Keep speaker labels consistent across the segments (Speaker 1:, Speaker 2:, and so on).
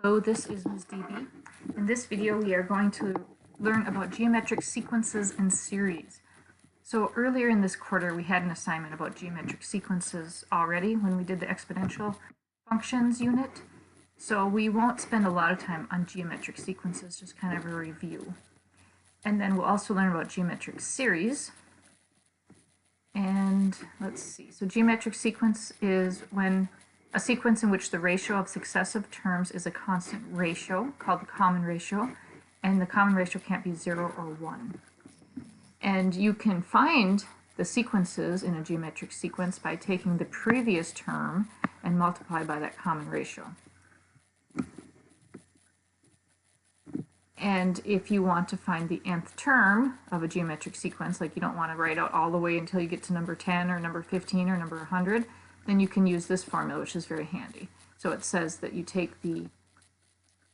Speaker 1: Hello, this is Ms. DB. In this video, we are going to learn about geometric sequences and series. So earlier in this quarter, we had an assignment about geometric sequences already when we did the exponential functions unit. So we won't spend a lot of time on geometric sequences, just kind of a review. And then we'll also learn about geometric series. And let's see, so geometric sequence is when a sequence in which the ratio of successive terms is a constant ratio, called the common ratio, and the common ratio can't be 0 or 1. And you can find the sequences in a geometric sequence by taking the previous term and multiply by that common ratio. And if you want to find the nth term of a geometric sequence, like you don't want to write out all the way until you get to number 10 or number 15 or number 100, then you can use this formula, which is very handy. So it says that you take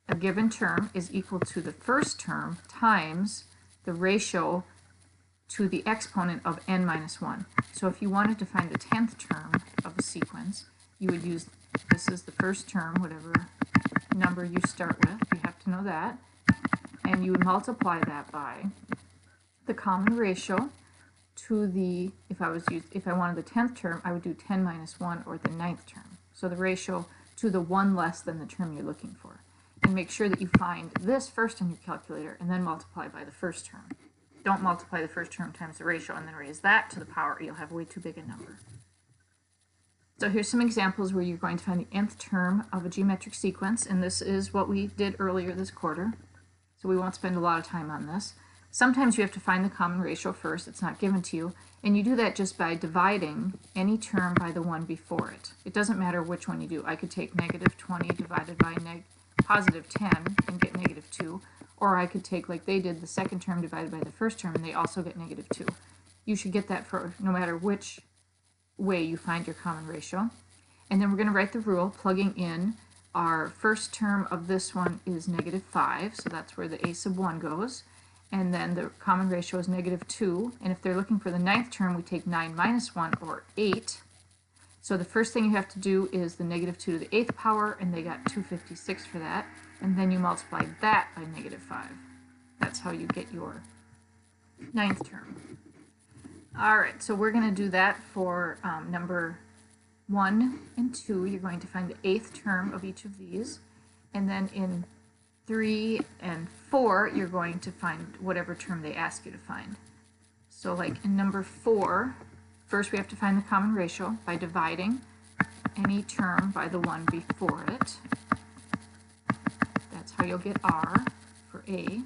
Speaker 1: a given term is equal to the first term times the ratio to the exponent of n minus 1. So if you wanted to find the 10th term of a sequence, you would use, this is the first term, whatever number you start with, you have to know that, and you would multiply that by the common ratio to the, if I wanted the 10th term, I would do 10 minus 1 or the 9th term. So the ratio to the one less than the term you're looking for. And make sure that you find this first on your calculator and then multiply by the first term. Don't multiply the first term times the ratio and then raise that to the power. You'll have way too big a number. So here's some examples where you're going to find the nth term of a geometric sequence, and this is what we did earlier this quarter. So we won't spend a lot of time on this. Sometimes you have to find the common ratio first, it's not given to you, and you do that just by dividing any term by the one before it. It doesn't matter which one you do. I could take negative 20 divided by positive 10 and get negative 2, or I could take, like they did, the second term divided by the first term and they also get negative 2. You should get that for no matter which way you find your common ratio. And then we're going to write the rule, plugging in our first term of this one is negative 5, so that's where the a sub 1 goes. And then the common ratio is negative 2. And if they're looking for the 9th term, we take 9 minus 1, or 8. So the first thing you have to do is the negative 2 to the 8th power, and they got 256 for that. And then you multiply that by negative 5. That's how you get your 9th term. All right, so we're going to do that for number 1 and 2. You're going to find the 8th term of each of these. And then in 3 and 4, you're going to find whatever term they ask you to find. So like in number 4, first we have to find the common ratio by dividing any term by the one before it. That's how you'll get R for A.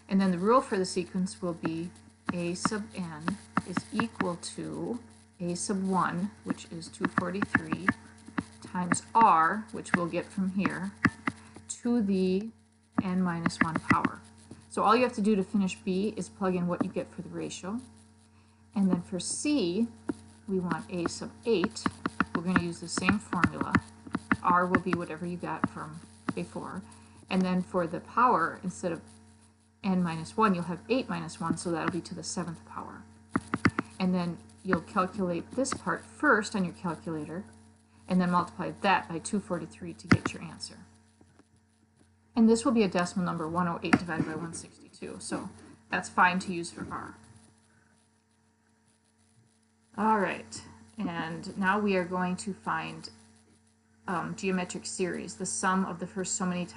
Speaker 1: And then the rule for the sequence will be A sub n is equal to A sub 1, which is 243, times R, which we'll get from here, to the n minus 1 power. So all you have to do to finish B is plug in what you get for the ratio. And then for C, we want A sub 8. We're going to use the same formula. R will be whatever you got from before. And then for the power, instead of n minus 1, you'll have 8 minus 1, so that'll be to the 7th power. And then you'll calculate this part first on your calculator, and then multiply that by 243 to get your answer. And this will be a decimal number, 108 divided by 162, so that's fine to use for R. All right, and now we are going to find geometric series, the sum of the first so many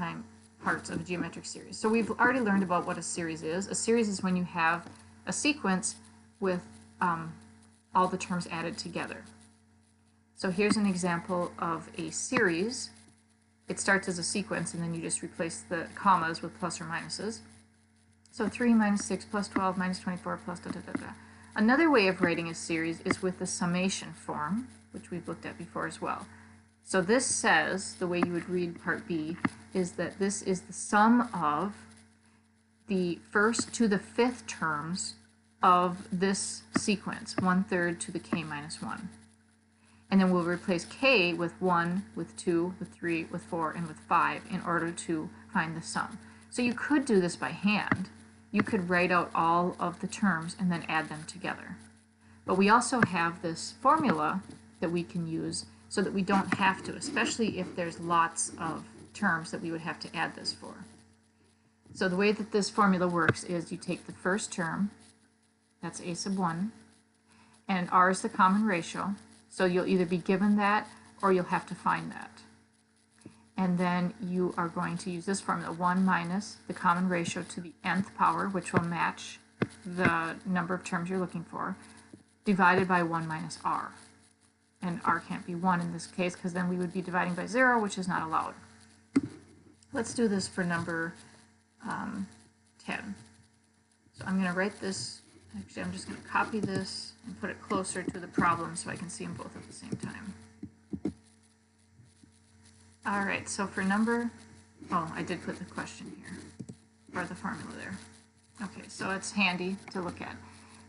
Speaker 1: parts of a geometric series. So we've already learned about what a series is. A series is when you have a sequence with all the terms added together. So here's an example of a series. It starts as a sequence, and then you just replace the commas with plus or minuses. So 3 minus 6 plus 12 minus 24 plus da da da da. Another way of writing a series is with the summation form, which we've looked at before as well. So this says, the way you would read part B, is that this is the sum of the first to the 5th terms of this sequence, 1/3 to the k minus 1. And then we'll replace k with 1, with 2, with 3, with 4, and with 5 in order to find the sum. So you could do this by hand. You could write out all of the terms and then add them together. But we also have this formula that we can use so that we don't have to, especially if there's lots of terms that we would have to add this for. So the way that this formula works is you take the first term, that's a sub 1, and r is the common ratio, so you'll either be given that or you'll have to find that. And then you are going to use this formula, 1 minus the common ratio to the nth power, which will match the number of terms you're looking for, divided by 1 minus r. And r can't be 1 in this case because then we would be dividing by 0, which is not allowed. Let's do this for number 10. So I'm going to write this, actually I'm just going to copy this and put it closer to the problem so I can see them both at the same time. Alright, so for number, oh, I did put the question here, or the formula there. Okay, so it's handy to look at.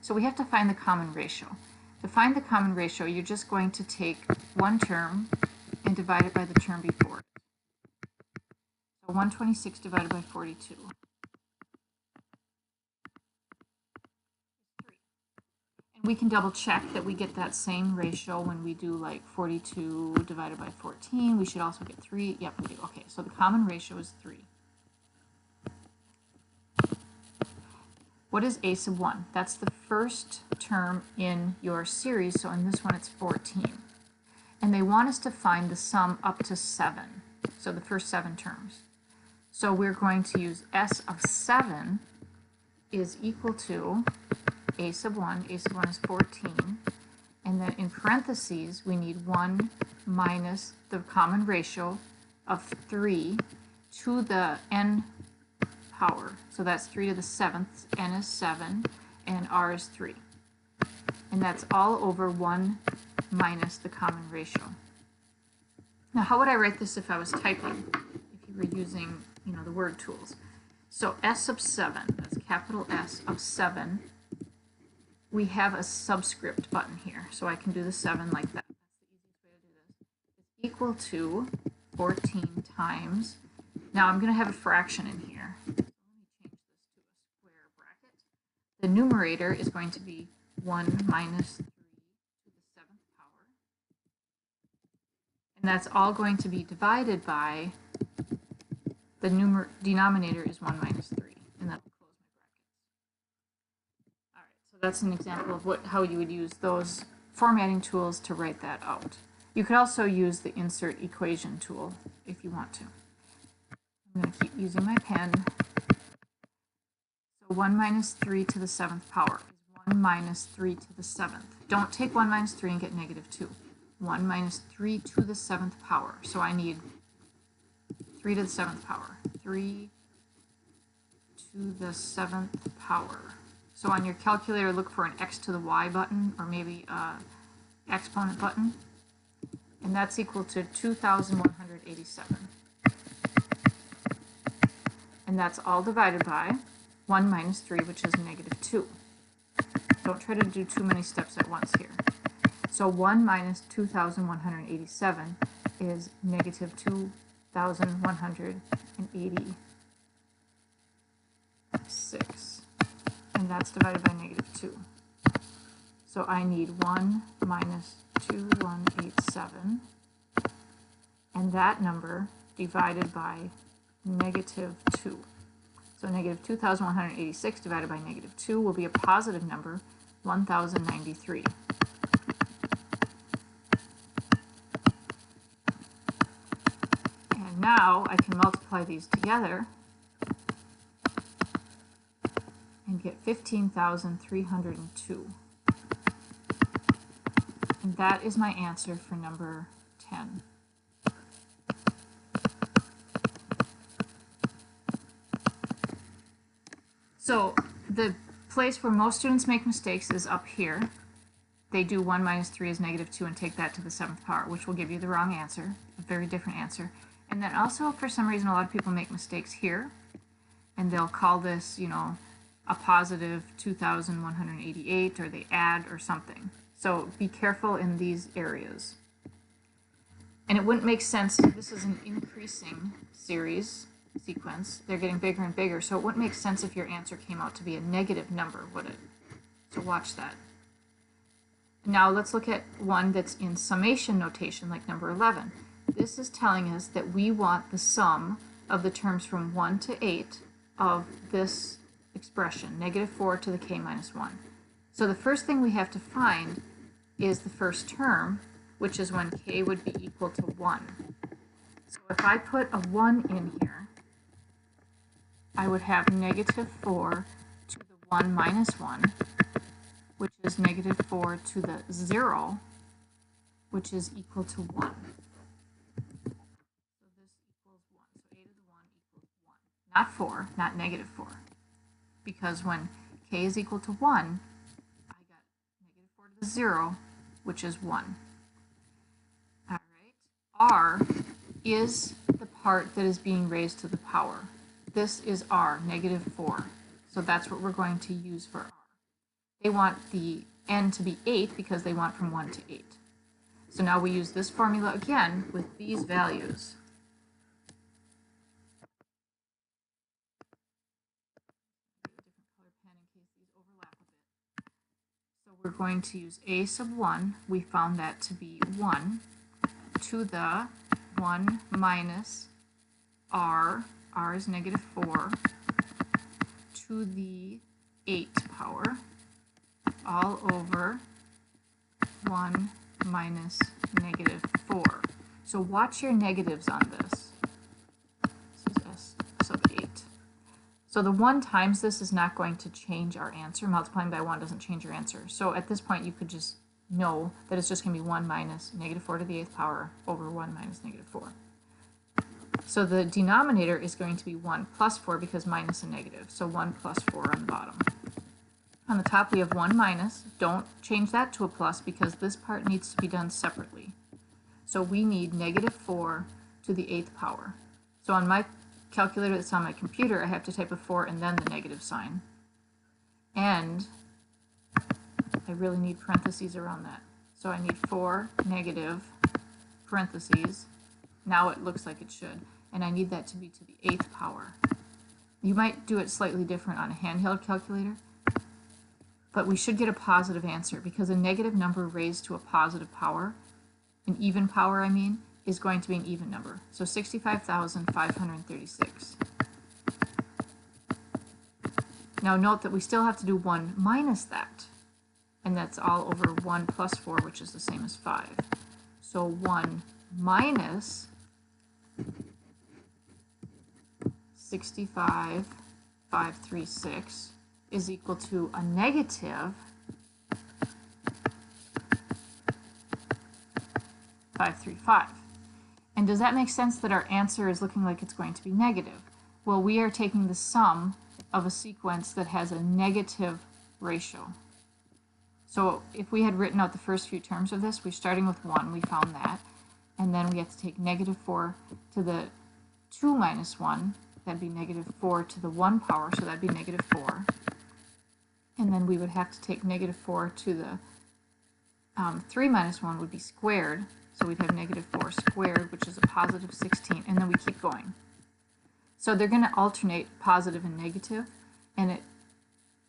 Speaker 1: So we have to find the common ratio. To find the common ratio, you're just going to take one term and divide it by the term before it. So 126 divided by 42. 3. And we can double check that we get that same ratio when we do like 42 divided by 14. We should also get 3. Yep, we do. Okay, so the common ratio is 3. What is a sub 1? That's the first term in your series, so in this one it's 14. And they want us to find the sum up to 7, so the first 7 terms. So we're going to use s of 7 is equal to a sub 1 is 14, and then in parentheses we need 1 minus the common ratio of 3 to the n power. So that's 3 to the 7th, n is 7, and r is 3. And that's all over 1 minus the common ratio. Now how would I write this if I was typing, if you were using, you know, the word tools? So s of 7, that's capital S of 7, we have a subscript button here, so I can do the 7 like that. That's the easiest way to do this. It's equal to 14 times, now I'm going to have a fraction in here. The numerator is going to be 1 minus 3 to the 7th power. And that's all going to be divided by the denominator is 1 minus 3. And that will close my brackets. All right, so that's an example of how you would use those formatting tools to write that out. You could also use the insert equation tool if you want to. I'm going to keep using my pen. 1 minus 3 to the 7th power is 1 minus 3 to the 7th. Don't take 1 minus 3 and get negative 2. 1 minus 3 to the 7th power. So I need 3 to the 7th power. 3 to the 7th power. So on your calculator, look for an x to the y button, or maybe an exponent button. And that's equal to 2,187. And that's all divided by 1 minus 3, which is negative 2. Don't try to do too many steps at once here. So 1 minus 2,187 is negative 2,186. And that's divided by negative 2. So I need 1 minus 2,187. And that number divided by negative 2. So negative 2,186 divided by negative 2 will be a positive number, 1,093. And now I can multiply these together and get 15,302. And that is my answer for number 10. So the place where most students make mistakes is up here. They do 1 minus 3 is negative 2 and take that to the 7th power, which will give you the wrong answer, a very different answer. And then also, for some reason, a lot of people make mistakes here, and they'll call this, you know, a positive 2,188, or they add or something. So be careful in these areas. And it wouldn't make sense, this is an increasing series sequence, they're getting bigger and bigger, so it wouldn't make sense if your answer came out to be a negative number, would it? So watch that. Now let's look at one that's in summation notation, like number 11. this is telling us that we want the sum of the terms from 1 to 8 of this expression, -4 to the k minus 1. So the first thing we have to find is the first term, which is when k would be equal to 1. So if I put a 1 in here, I would have -4 to the 1 minus 1, which is -4 to the 0, which is equal to 1. So this equals 1. So a to the 1 equals 1. Not 4, not -4. Because when k is equal to 1, I got -4 to the 0, which is 1. All right. R is the part that is being raised to the power. This is r, -4. So that's what we're going to use for r. They want the n to be 8 because they want from 1 to 8. So now we use this formula again with these values. So we're going to use a sub 1. We found that to be 1 to the 1 minus r is -4, to the 8th power, all over 1 minus -4. So watch your negatives on this. This is s sub 8. So the 1 times this is not going to change our answer. Multiplying by 1 doesn't change your answer. So at this point you could just know that it's just going to be 1 minus -4 to the 8th power over 1 minus -4. So the denominator is going to be 1 plus 4 because minus a negative. So 1 plus 4 on the bottom. On the top we have 1 minus. Don't change that to a plus because this part needs to be done separately. So we need -4 to the 8th power. So on my calculator that's on my computer, I have to type a 4 and then the negative sign. And I really need parentheses around that. So I need 4 negative parentheses. Now it looks like it should. And I need that to be to the 8th power. You might do it slightly different on a handheld calculator, but we should get a positive answer because a negative number raised to a positive power, an even power I mean, is going to be an even number. So 65,536. Now note that we still have to do 1 minus that, and that's all over 1 plus 4, which is the same as 5. So 1 minus 65,536 is equal to a negative 535. And does that make sense that our answer is looking like it's going to be negative? Well, we are taking the sum of a sequence that has a negative ratio. So if we had written out the first few terms of this, we're starting with 1, we found that, and then we have to take -4 to the 2 minus 1, that'd be -4 to the 1 power, so that'd be -4. And then we would have to take -4 to the 3 minus 1 would be squared, so we'd have -4 squared, which is a positive 16, and then we keep going. So they're going to alternate positive and negative, and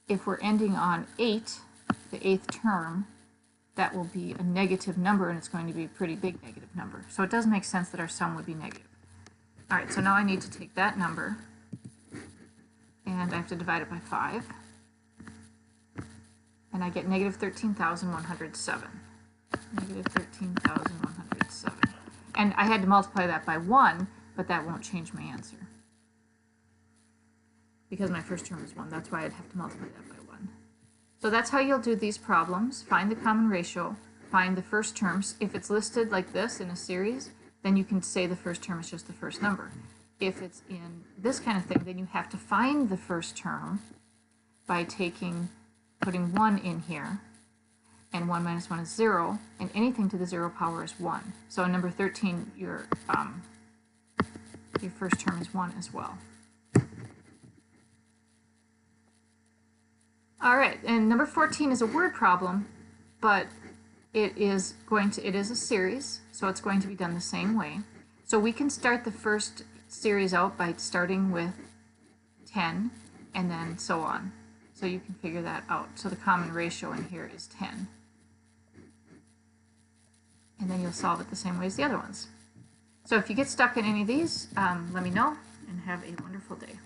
Speaker 1: if we're ending on 8, the 8th term, that will be a negative number, and it's going to be a pretty big negative number. So it does make sense that our sum would be negative. All right, so now I need to take that number, and I have to divide it by 5, and I get -13,107. -13,107. And I had to multiply that by 1, but that won't change my answer. Because my first term is 1, that's why I'd have to multiply that by 1. So that's how you'll do these problems. Find the common ratio, find the first terms. If it's listed like this in a series, then you can say the first term is just the first number. If it's in this kind of thing, then you have to find the first term by putting 1 in here, and 1 minus 1 is 0, and anything to the 0 power is 1. So in number 13, your first term is 1 as well. All right, and number 14 is a word problem, but it is a series, so it's going to be done the same way. So we can start the first series out by starting with 10 and then so on. So you can figure that out. So the common ratio in here is 10. And then you'll solve it the same way as the other ones. So if you get stuck in any of these, let me know, and have a wonderful day.